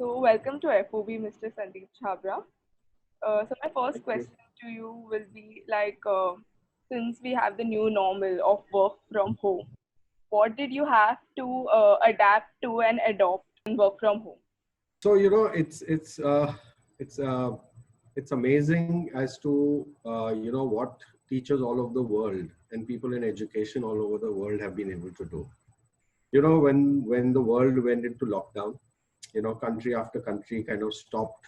So, welcome to FOB, Mr. Sandeep Chhabra. So, my first Thank you. question to you will be since we have the new normal of work from home, what did you have to adapt to and adopt in work from home? So it's amazing as to what teachers all over the world and people in education all over the world have been able to do. When the world went into lockdown, country after country kind of stopped,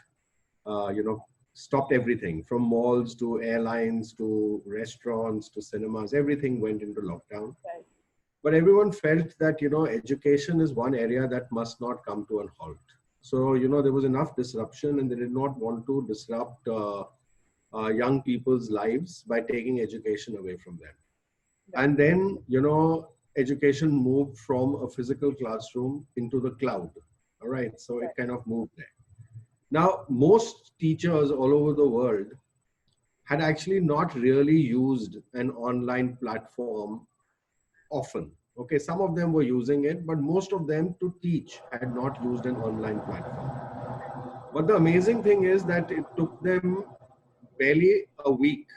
stopped everything from malls to airlines to restaurants to cinemas. Everything went into lockdown. Right. But everyone felt that, education is one area that must not come to a halt. So, there was enough disruption and they did not want to disrupt young people's lives by taking education away from them. Right. And then, education moved from a physical classroom into the cloud. All right. So it Right. kind of moved there. Now, most teachers all over the world had actually not really used an online platform often. Okay, some of them were using it, but most of them to teach had not used an online platform. But the amazing thing is that it took them barely a week,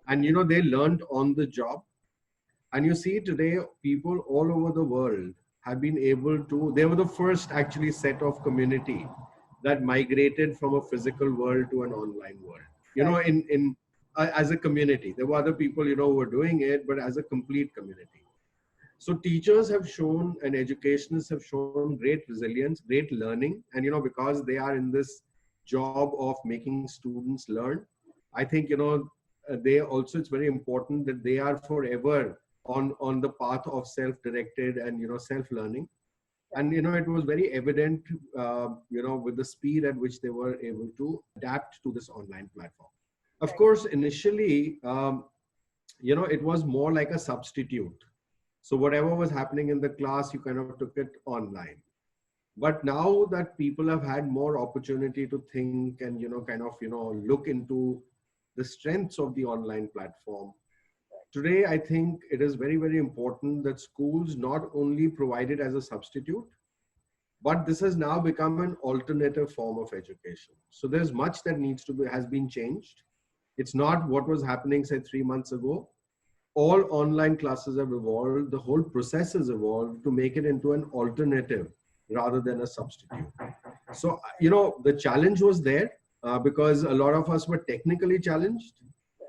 and they learned on the job. And you see today, people all over the world have been able to. They were the first actually set of community that migrated from a physical world to an online world. Right. In as a community, there were other people who were doing it, but as a complete community. So teachers have shown and educationists have shown great resilience, great learning. And, because they are in this job of making students learn, I think, they also, it's very important that they are forever on the path of self-directed and, self-learning. And, it was very evident, with the speed at which they were able to adapt to this online platform. Of Right. course, initially, it was more like a substitute. So whatever was happening in the class, you kind of took it online. But now that people have had more opportunity to think and, look into the strengths of the online platform, today, I think it is very, very important that schools not only provide it as a substitute, but this has now become an alternative form of education. So there's much that has been changed. It's not what was happening, say, 3 months ago. All online classes have evolved, the whole process has evolved to make it into an alternative rather than a substitute. So, the challenge was there because a lot of us were technically challenged.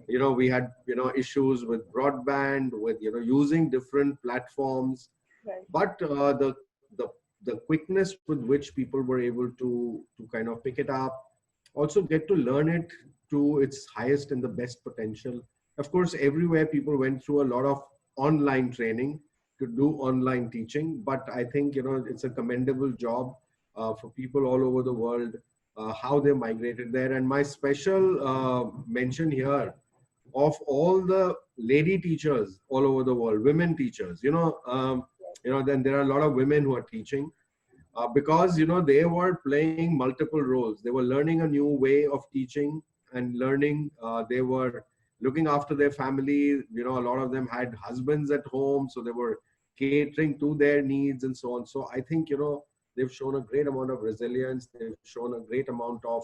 We had, issues with broadband, with, using different platforms, Right. but the quickness with which people were able to kind of pick it up, also get to learn it to its highest and the best potential. Of course, everywhere people went through a lot of online training to do online teaching, but I think, it's a commendable job for people all over the world, how they migrated there. And my special mention here of all the lady teachers all over the world, women teachers, then there are a lot of women who are teaching because, they were playing multiple roles. They were learning a new way of teaching and learning. They were looking after their family. A lot of them had husbands at home, so they were catering to their needs and so on. So I think, they've shown a great amount of resilience. They've shown a great amount of,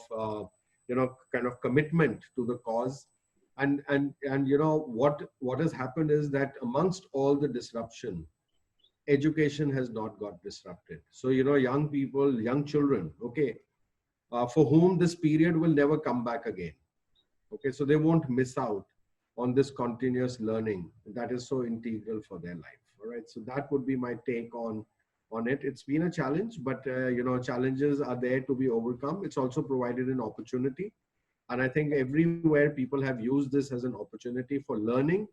kind of commitment to the cause. And what has happened is that amongst all the disruption, education has not got disrupted. So, young people, young children, okay, for whom this period will never come back again. Okay, so they won't miss out on this continuous learning that is so integral for their life. All right, so that would be my take on it. It's been a challenge, but challenges are there to be overcome. It's also provided an opportunity, and I think everywhere people have used this as an opportunity for learning,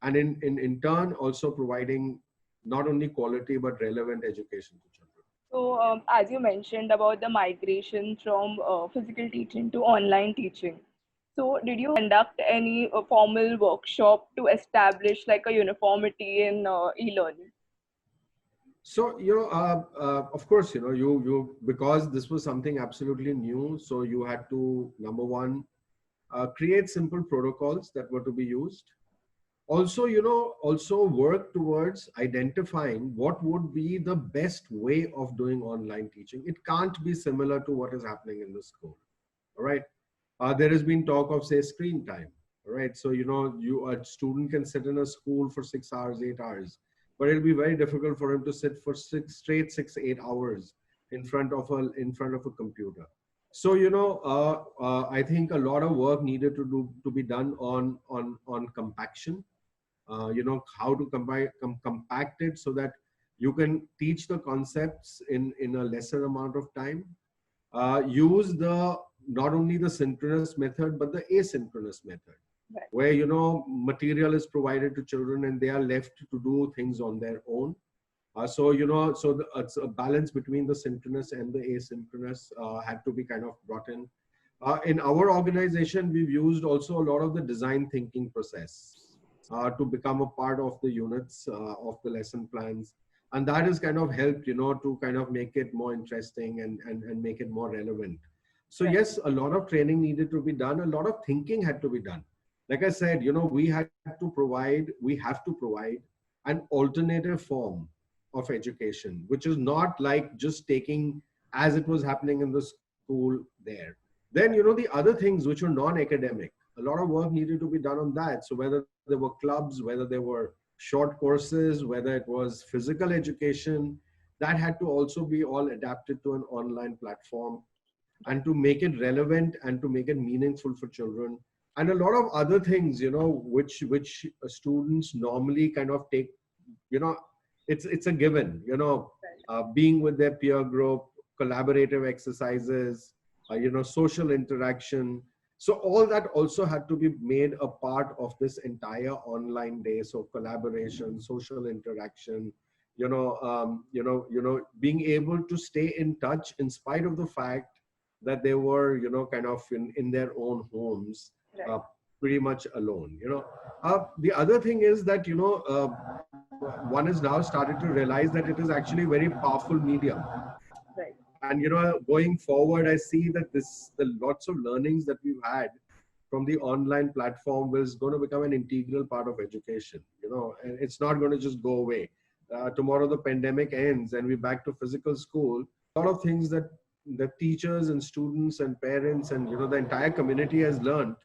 and in turn also providing not only quality but relevant education to children. So, as you mentioned about the migration from physical teaching to online teaching, so did you conduct any formal workshop to establish like a uniformity in e-learning? So, of course, you because this was something absolutely new. So you had to, number one, create simple protocols that were to be used. Also, also work towards identifying what would be the best way of doing online teaching. It can't be similar to what is happening in the school. All right. There has been talk of, say, screen time. All right. So, a student can sit in a school for 6 hours, 8 hours, but it'll be very difficult for him to sit for straight 6, 8 hours in front of a computer. So, I think a lot of work needed to be done on compaction. How to compact it so that you can teach the concepts in a lesser amount of time. Use the not only the synchronous method but the asynchronous method, Right. where material is provided to children and they are left to do things on their own. It's a balance between the synchronous and the asynchronous had to be kind of brought in. In our organization, we've used also a lot of the design thinking process to become a part of the units of the lesson plans. And that has kind of helped, to kind of make it more interesting and make it more relevant. So Right. yes, a lot of training needed to be done. A lot of thinking had to be done. Like I said, we have to provide an alternative form of education, which is not like just taking as it was happening in the school there. Then, the other things which were non-academic, a lot of work needed to be done on that. So whether there were clubs, whether there were short courses, whether it was physical education, that had to also be all adapted to an online platform and to make it relevant and to make it meaningful for children. And a lot of other things, which students normally kind of take, you know, it's a given, being with their peer group, collaborative exercises, social interaction. So all that also had to be made a part of this entire online day. So collaboration, social interaction, being able to stay in touch in spite of the fact that they were, kind of in their own homes, Right. uh, pretty much alone. The other thing is that, one has now started to realize that it is actually a very powerful medium. Right. And going forward, I see that the lots of learnings that we've had from the online platform is going to become an integral part of education. And it's not going to just go away. Tomorrow the pandemic ends and we're back to physical school. A lot of things that the teachers and students and parents and the entire community has learned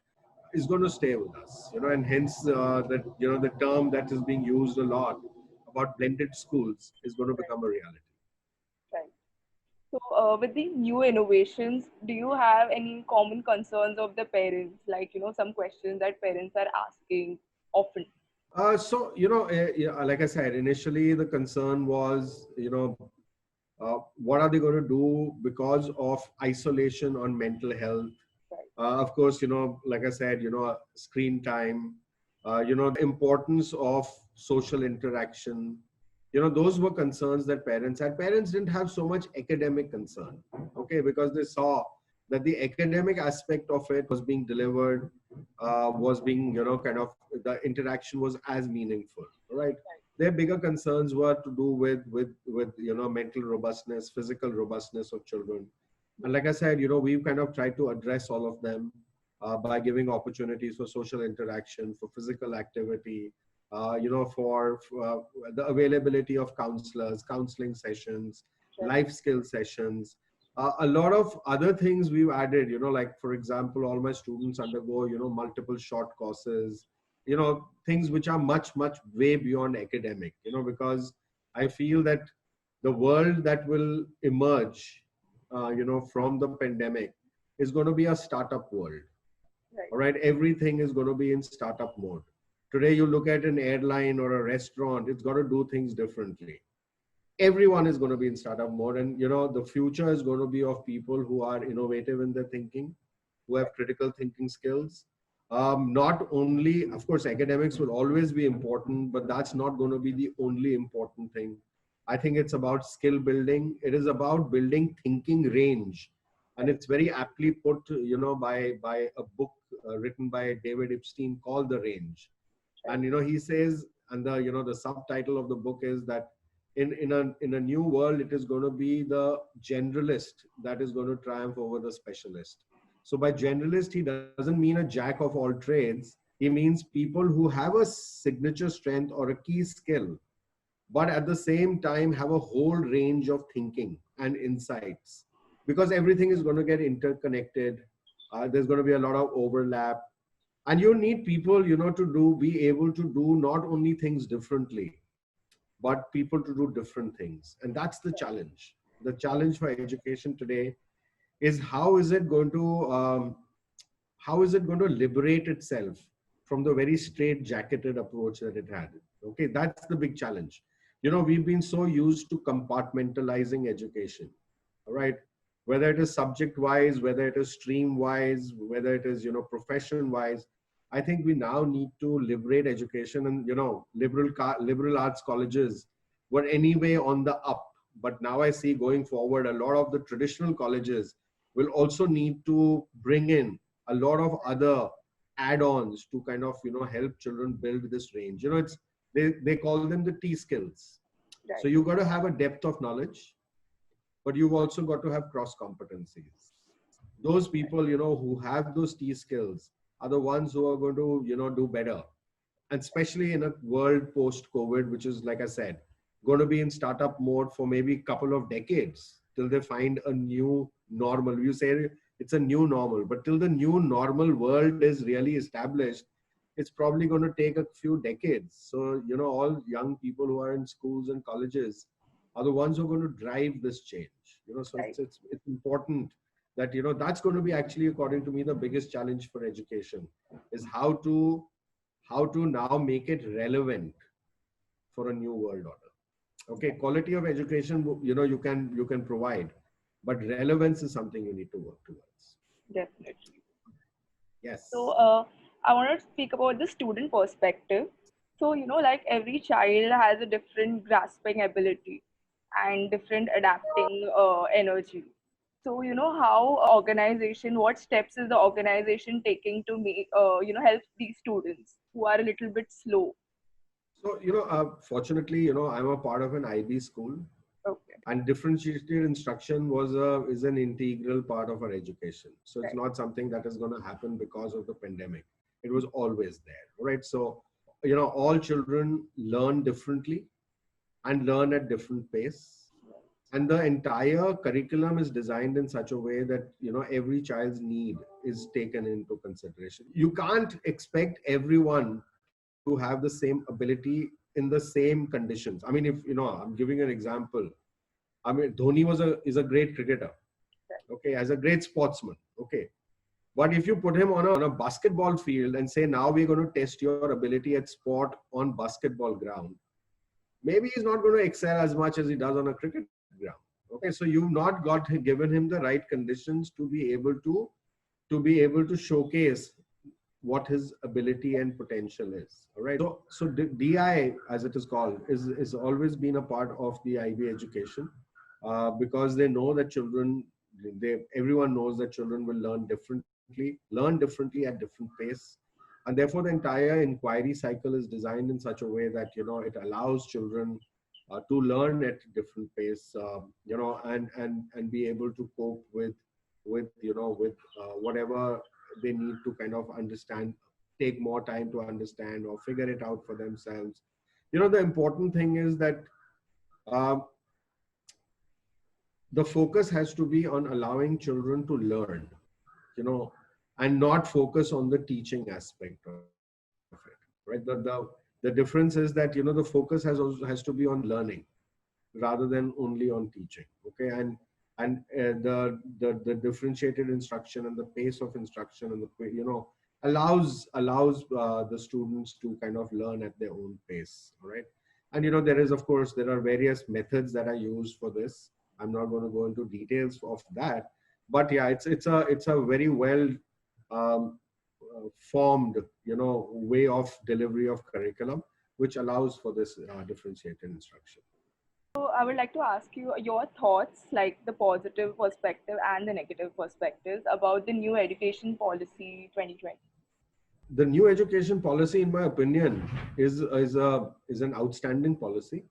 is going to stay with us. And hence that the term that is being used a lot about blended schools is going to Right. become a reality. Right. So, with the new innovations, do you have any common concerns of the parents? Like, some questions that parents are asking often. So, yeah, like I said, initially the concern was, what are they going to do because of isolation on mental health? Right. Of course, like I said, screen time, the importance of social interaction. Those were concerns that parents had. Parents didn't have so much academic concern, okay, because they saw that the academic aspect of it was being delivered, was being, kind of, the interaction was as meaningful, right? Their bigger concerns were to do with mental robustness, physical robustness of children. And like I said, we've kind of tried to address all of them by giving opportunities for social interaction, for physical activity, for the availability of counselors, counseling sessions, Right. life skill sessions. A lot of other things we've added, like, for example, all my students undergo, multiple short courses, things which are much, much way beyond academic, because I feel that the world that will emerge, from the pandemic is going to be a startup world. Right. All right. Everything is going to be in startup mode. Today, you look at an airline or a restaurant, it's got to do things differently. Everyone is going to be in startup mode. And, the future is going to be of people who are innovative in their thinking, who have critical thinking skills. Not only, of course, academics will always be important, but that's not going to be the only important thing. I think it's about skill building. It is about building thinking range. And Right. it's very aptly put, by a book written by David Epstein called The Range. Right. And, he says, and the subtitle of the book is that in a new world, it is going to be the generalist that is going to triumph over the specialist. So by generalist, he doesn't mean a jack of all trades. He means people who have a signature strength or a key skill, but at the same time have a whole range of thinking and insights, because everything is going to get interconnected. There's going to be a lot of overlap, and you need people, to be able to do not only things differently, but people to do different things. And that's the challenge. The challenge for education today is how is it going to liberate itself from the very straight jacketed approach that it had. Okay, that's the big challenge. We've been so used to compartmentalizing education. All right, whether it is subject wise, whether it is stream wise, whether it is profession wise. I think we now need to liberate education. And liberal arts colleges were anyway on the up, but now I see going forward a lot of the traditional colleges will also need to bring in a lot of other add-ons to kind of help children build this range. It's they call them the T skills. So Right. you got to have a depth of knowledge, but you've also got to have cross competencies. Those people who have those T skills are the ones who are going to do better. And especially in a world post COVID, which is, like I said, going to be in startup mode for maybe a couple of decades till they find a new normal. You say it's a new normal, but till the new normal world is really established, it's probably going to take a few decades. So all young people who are in schools and colleges are the ones who are going to drive this change. So Right. it's important that that's going to be, actually, according to me, the biggest challenge for education is how to now make it relevant for a new world order. Okay, quality of education, you can provide, but relevance is something you need to work towards. Definitely. So, Yes. I want to speak about the student perspective. So, like every child has a different grasping ability and different adapting energy. So, how organization, what steps is the organization taking to make, help these students who are a little bit slow? So, fortunately, I'm a part of an IB school, Okay, and differentiated instruction is an integral part of our education. So it's right, not something that is going to happen because of the pandemic. It was always there, right? So, all children learn differently and learn at different pace, and the entire curriculum is designed in such a way that every child's need is taken into consideration. You can't expect everyone to have the same ability in the same conditions. I mean, if I'm giving an example. I mean, Dhoni is a great cricketer, okay, as a great sportsman, okay. But if you put him on a basketball field and say, now we're going to test your ability at sport on basketball ground, maybe he's not going to excel as much as he does on a cricket ground. Okay, so you've not given him the right conditions to be able to showcase what his ability and potential is. All right. So DI, as it is called, is always been a part of the IB education, because they know that everyone knows that children will learn differently at different pace, and therefore the entire inquiry cycle is designed in such a way that it allows children to learn at different pace, and be able to cope with whatever they need to kind of understand, take more time to understand or figure it out for themselves. The important thing is that uh, the focus has to be on allowing children to learn, you know, and not focus on the teaching aspect of it, right? The difference is that, the focus has to be on learning rather than only on teaching. Okay, and the differentiated instruction and the pace of instruction and allows the students to kind of learn at their own pace. All right, and there are various methods that are used for this. I'm not going to go into details of that, but yeah, it's a very well um, formed way of delivery of curriculum, which allows for this differentiated instruction. so I would like to ask you your thoughts, like the positive perspective and the negative perspectives about the new education policy 2020. The new education policy, in my opinion, is an outstanding policy.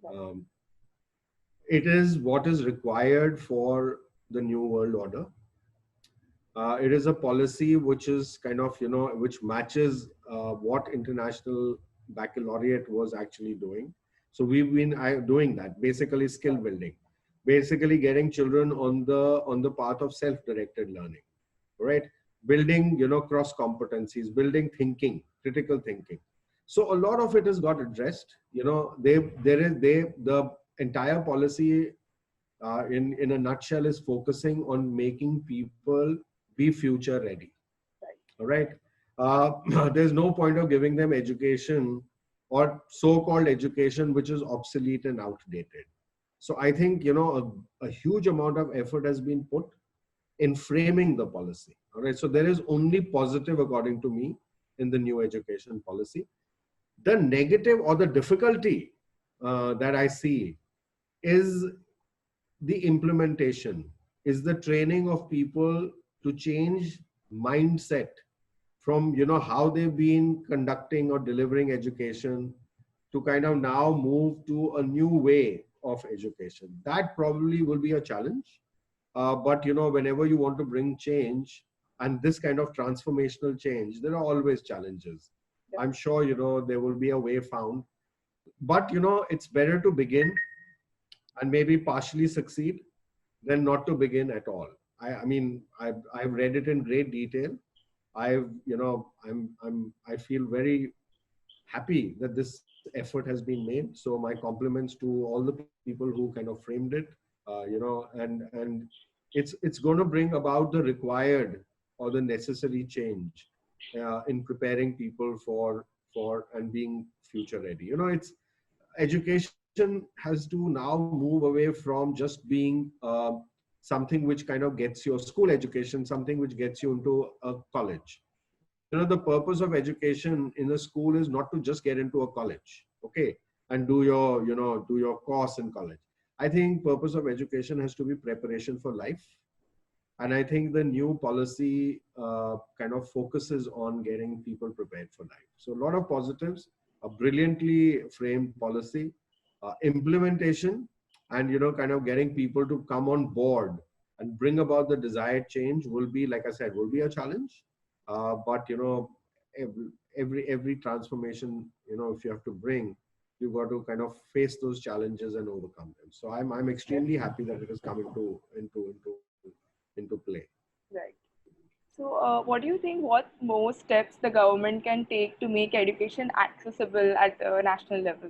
Um, it is what is required for the new world order. It is a policy which is kind of which matches what international baccalaureate was actually doing. So we've been doing that, basically skill building, basically getting children on the path of self-directed learning, right? Building, cross competencies, building thinking, critical thinking. So a lot of it has got addressed. The entire policy, in a nutshell, is focusing on making people be future ready. All right. There's no point of giving them education or so-called education which is obsolete and outdated. So I think, a huge amount of effort has been put in framing the policy. All right. So there is only positive, according to me, in the new education policy. The negative or the difficulty that I see is the implementation, is the training of people to change mindset from how they've been conducting or delivering education to kind of now move to a new way of education. That probably will be a challenge. But whenever you want to bring change and this kind of transformational change, there are always challenges. I'm sure there will be a way found. But it's better to begin and maybe partially succeed than not to begin at all. I mean, I've read it in great detail. I feel very happy that this effort has been made. So my compliments to all the people who kind of framed it. And it's going to bring about the required or the necessary change in preparing people for and being future ready. It's education has to now move away from just being something which kind of gets your school education, something which gets you into a college. The purpose of education in a school is not to just get into a college, okay, and do your course in college. I think purpose of education has to be preparation for life. And I think the new policy kind of focuses on getting people prepared for life. So a lot of positives, a brilliantly framed policy, implementation, and kind of getting people to come on board and bring about the desired change will be, like I said, will be a challenge. But every, every transformation, if you have to bring, you've got to kind of face those challenges and overcome them. So I'm extremely happy that it is coming into play. Right. So, what do you think? What more steps the government can take to make education accessible at the national level?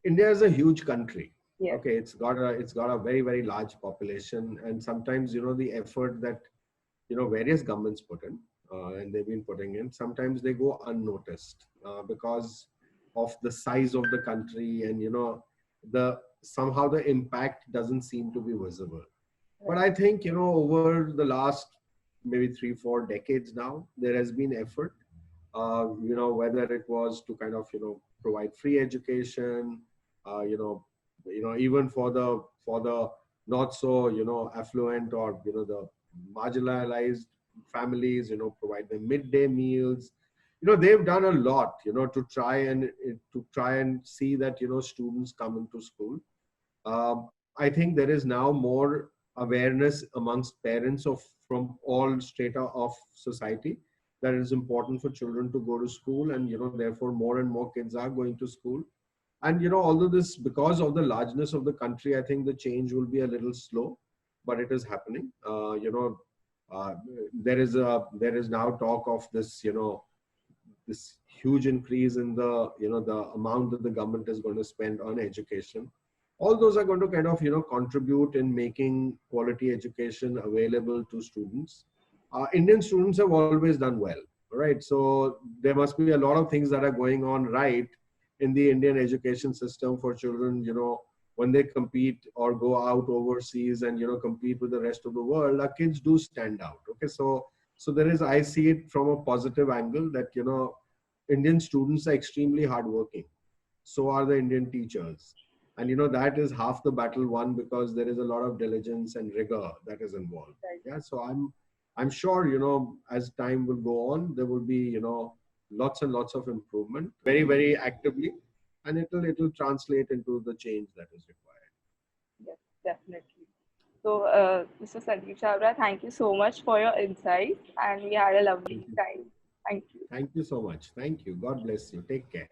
India is a huge country. Yes. Okay, it's got a very large population, and sometimes the effort that various governments put in, and they've been putting in, sometimes they go unnoticed because of the size of the country, and the somehow the impact doesn't seem to be visible. But I think over the last maybe 3-4 decades now, there has been effort. Whether it was to kind of provide free education, uh, you know, even for the not so affluent or the marginalized families, provide them midday meals. They've done a lot, to try and see that students come into school. I think there is now more awareness amongst parents of from all strata of society that it is important for children to go to school, and therefore more and more kids are going to school. And although this, because of the largeness of the country, I think the change will be a little slow, but it is happening. Uh, there is now talk of this huge increase in the amount that the government is going to spend on education. All those are going to kind of contribute in making quality education available to students. Indian students have always done well, right? So there must be a lot of things that are going on right in the Indian education system for children. When they compete or go out overseas and compete with the rest of the world, our kids do stand out. Okay, so there is, I see it from a positive angle that Indian students are extremely hardworking. So are the Indian teachers. And that is half the battle won, because there is a lot of diligence and rigor that is involved. Right. Yeah. So I'm sure, as time will go on, there will be, lots and lots of improvement very actively, and it'll translate into the change that is required. Yes, definitely. So, Mr. Sandeep Chhabra, thank you so much for your insights, and we had a lovely time. Thank you. Thank you so much. Thank you. God bless you. Take care.